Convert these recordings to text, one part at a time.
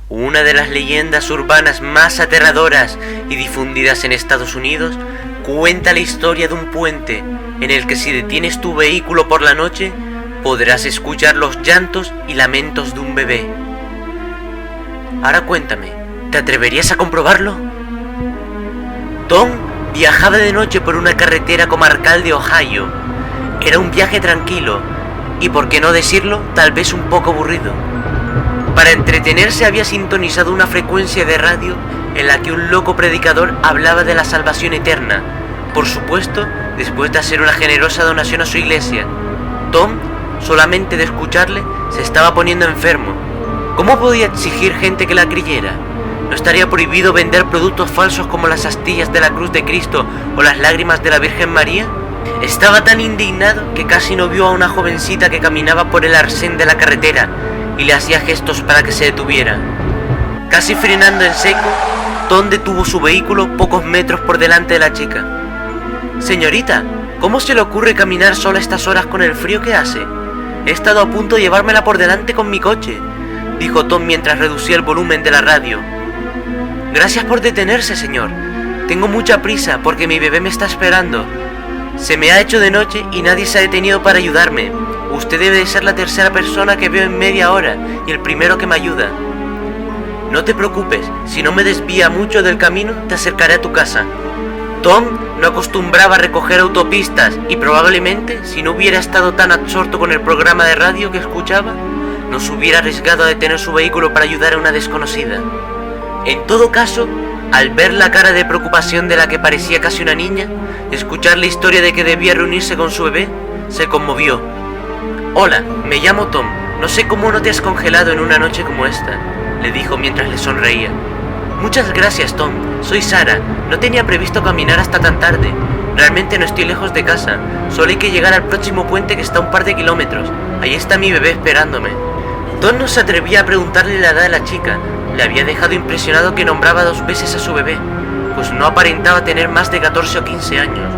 Una de las leyendas urbanas más aterradoras y difundidas en Estados Unidos cuenta la historia de un puente en el que si detienes tu vehículo por la noche podrás escuchar los llantos y lamentos de un bebé. Ahora cuéntame, ¿te atreverías a comprobarlo? Tom viajaba de noche por una carretera comarcal de Ohio. Era un viaje tranquilo y, por qué no decirlo, tal vez un poco aburrido. Para entretenerse había sintonizado una frecuencia de radio en la que un loco predicador hablaba de la salvación eterna, por supuesto, después de hacer una generosa donación a su iglesia. Tom, solamente de escucharle, se estaba poniendo enfermo. ¿Cómo podía exigir gente que la creyera? ¿No estaría prohibido vender productos falsos como las astillas de la cruz de Cristo o las lágrimas de la Virgen María? Estaba tan indignado que casi no vio a una jovencita que caminaba por el arcén de la carretera y le hacía gestos para que se detuviera. Casi frenando en seco, Tom detuvo su vehículo pocos metros por delante de la chica. «Señorita, ¿cómo se le ocurre caminar sola a estas horas con el frío que hace? He estado a punto de llevármela por delante con mi coche», dijo Tom mientras reducía el volumen de la radio. «Gracias por detenerse, señor. Tengo mucha prisa porque mi bebé me está esperando. Se me ha hecho de noche y nadie se ha detenido para ayudarme. Usted debe de ser la tercera persona que veo en media hora y el primero que me ayuda. No te preocupes, si no me desvía mucho del camino, te acercaré a tu casa». Tom no acostumbraba a recoger autopistas y probablemente, si no hubiera estado tan absorto con el programa de radio que escuchaba, no se hubiera arriesgado a detener su vehículo para ayudar a una desconocida. En todo caso, al ver la cara de preocupación de la que parecía casi una niña, escuchar la historia de que debía reunirse con su bebé, se conmovió. «Hola, me llamo Tom. No sé cómo no te has congelado en una noche como esta», le dijo mientras le sonreía. «Muchas gracias, Tom. Soy Sara. No tenía previsto caminar hasta tan tarde. Realmente no estoy lejos de casa. Solo hay que llegar al próximo puente que está a un par de kilómetros. Ahí está mi bebé esperándome». Tom no se atrevía a preguntarle la edad de la chica. Le había dejado impresionado que nombraba 2 veces a su bebé, pues no aparentaba tener más de 14 o 15 años.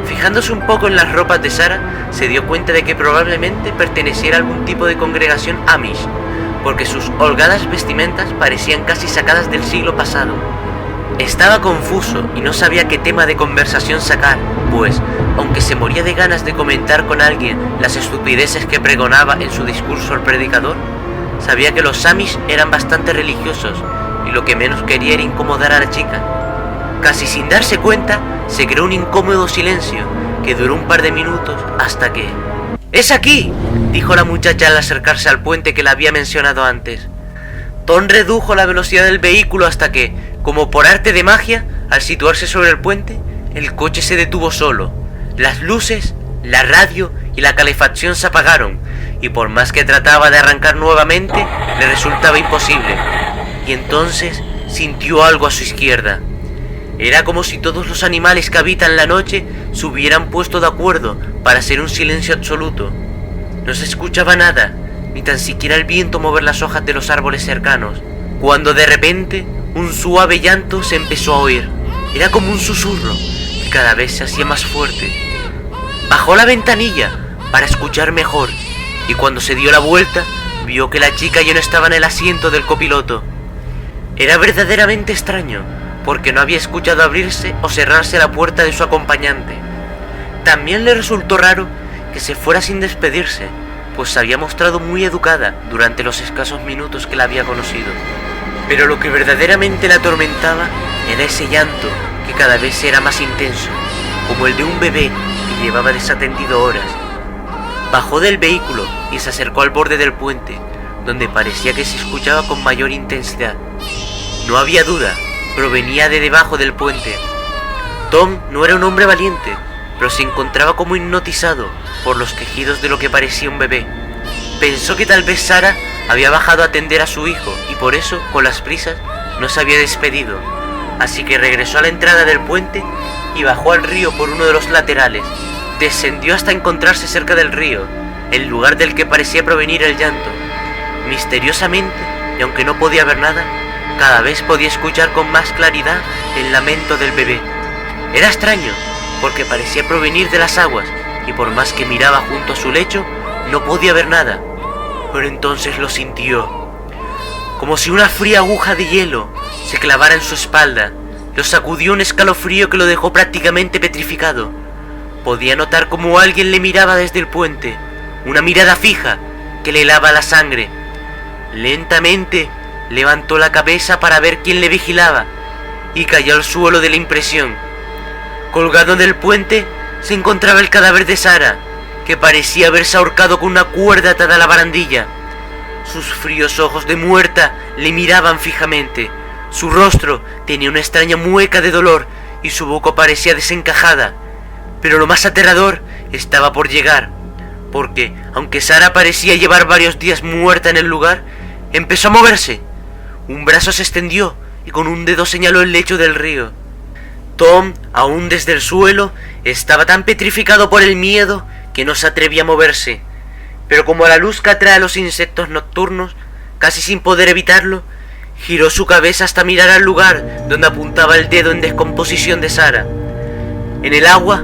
Fijándose un poco en las ropas de Sara, se dio cuenta de que probablemente perteneciera a algún tipo de congregación Amish, porque sus holgadas vestimentas parecían casi sacadas del siglo pasado. Estaba confuso y no sabía qué tema de conversación sacar, pues, aunque se moría de ganas de comentar con alguien las estupideces que pregonaba en su discurso el predicador, sabía que los Amish eran bastante religiosos y lo que menos quería era incomodar a la chica. Casi sin darse cuenta, se creó un incómodo silencio que duró un par de minutos hasta que... «¡Es aquí!», dijo la muchacha al acercarse al puente que la había mencionado antes. Tom redujo la velocidad del vehículo hasta que, como por arte de magia, al situarse sobre el puente, el coche se detuvo solo. Las luces, la radio y la calefacción se apagaron, y por más que trataba de arrancar nuevamente, le resultaba imposible. Y entonces sintió algo a su izquierda. Era como si todos los animales que habitan la noche se hubieran puesto de acuerdo para hacer un silencio absoluto. No se escuchaba nada, ni tan siquiera el viento mover las hojas de los árboles cercanos, cuando de repente un suave llanto se empezó a oír. Era como un susurro, y cada vez se hacía más fuerte. Bajó la ventanilla para escuchar mejor, y cuando se dio la vuelta, vio que la chica ya no estaba en el asiento del copiloto. Era verdaderamente extraño, porque no había escuchado abrirse o cerrarse la puerta de su acompañante. También le resultó raro que se fuera sin despedirse, pues se había mostrado muy educada durante los escasos minutos que la había conocido. Pero lo que verdaderamente la atormentaba era ese llanto que cada vez era más intenso, como el de un bebé que llevaba desatendido horas. Bajó del vehículo y se acercó al borde del puente, donde parecía que se escuchaba con mayor intensidad. No había duda, provenía de debajo del puente. Tom no era un hombre valiente, pero se encontraba como hipnotizado por los quejidos de lo que parecía un bebé. Pensó que tal vez Sara había bajado a atender a su hijo y por eso, con las prisas, no se había despedido. Así que regresó a la entrada del puente y bajó al río por uno de los laterales. Descendió hasta encontrarse cerca del río, el lugar del que parecía provenir el llanto. Misteriosamente, y aunque no podía ver nada, cada vez podía escuchar con más claridad el lamento del bebé. Era extraño, porque parecía provenir de las aguas, y por más que miraba junto a su lecho, no podía ver nada. Pero entonces lo sintió. como si una fría aguja de hielo se clavara en su espalda. Lo sacudió un escalofrío que lo dejó prácticamente petrificado. Podía notar como alguien le miraba desde el puente, una mirada fija que le helaba la sangre. Lentamente levantó la cabeza para ver quién le vigilaba y cayó al suelo de la impresión. Colgado del puente se encontraba el cadáver de Sara, que parecía haberse ahorcado con una cuerda atada a la barandilla. Sus fríos ojos de muerta le miraban fijamente. Su rostro tenía una extraña mueca de dolor y su boca parecía desencajada. Pero lo más aterrador estaba por llegar, porque, aunque Sara parecía llevar varios días muerta en el lugar, empezó a moverse. Un brazo se extendió y con un dedo señaló el lecho del río. Tom, aún desde el suelo, estaba tan petrificado por el miedo que no se atrevía a moverse. Pero como la luz que atrae a los insectos nocturnos, casi sin poder evitarlo, giró su cabeza hasta mirar al lugar donde apuntaba el dedo en descomposición de Sara. En el agua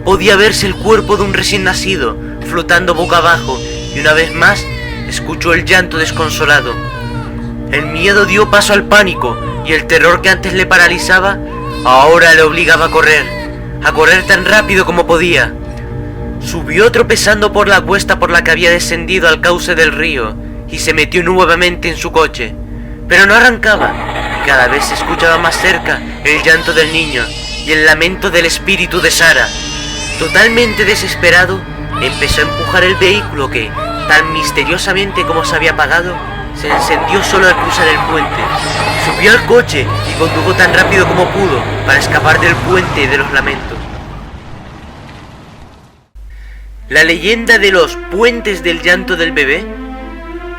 podía verse el cuerpo de un recién nacido, flotando boca abajo, y una vez más escuchó el llanto desconsolado. El miedo dio paso al pánico, y el terror que antes le paralizaba, ahora le obligaba a correr tan rápido como podía. Subió tropezando por la cuesta por la que había descendido al cauce del río, y se metió nuevamente en su coche. Pero no arrancaba, y cada vez se escuchaba más cerca el llanto del niño y el lamento del espíritu de Sara. Totalmente desesperado, empezó a empujar el vehículo que, tan misteriosamente como se había apagado, se encendió solo al cruzar el puente. Subió al coche y condujo tan rápido como pudo para escapar del puente y de los lamentos. La leyenda de los puentes del llanto del bebé,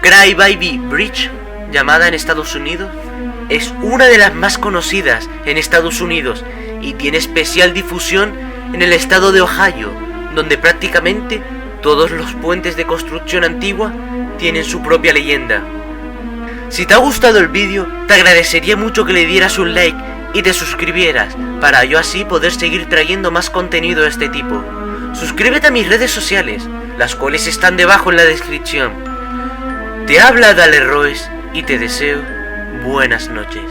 Cry Baby Bridge, llamada en Estados Unidos, es una de las más conocidas en Estados Unidos y tiene especial difusión en el estado de Ohio, donde prácticamente todos los puentes de construcción antigua tienen su propia leyenda. Si te ha gustado el vídeo, te agradecería mucho que le dieras un like y te suscribieras, para yo así poder seguir trayendo más contenido de este tipo. Suscríbete a mis redes sociales, las cuales están debajo en la descripción. Te habla Dale Roes y te deseo buenas noches.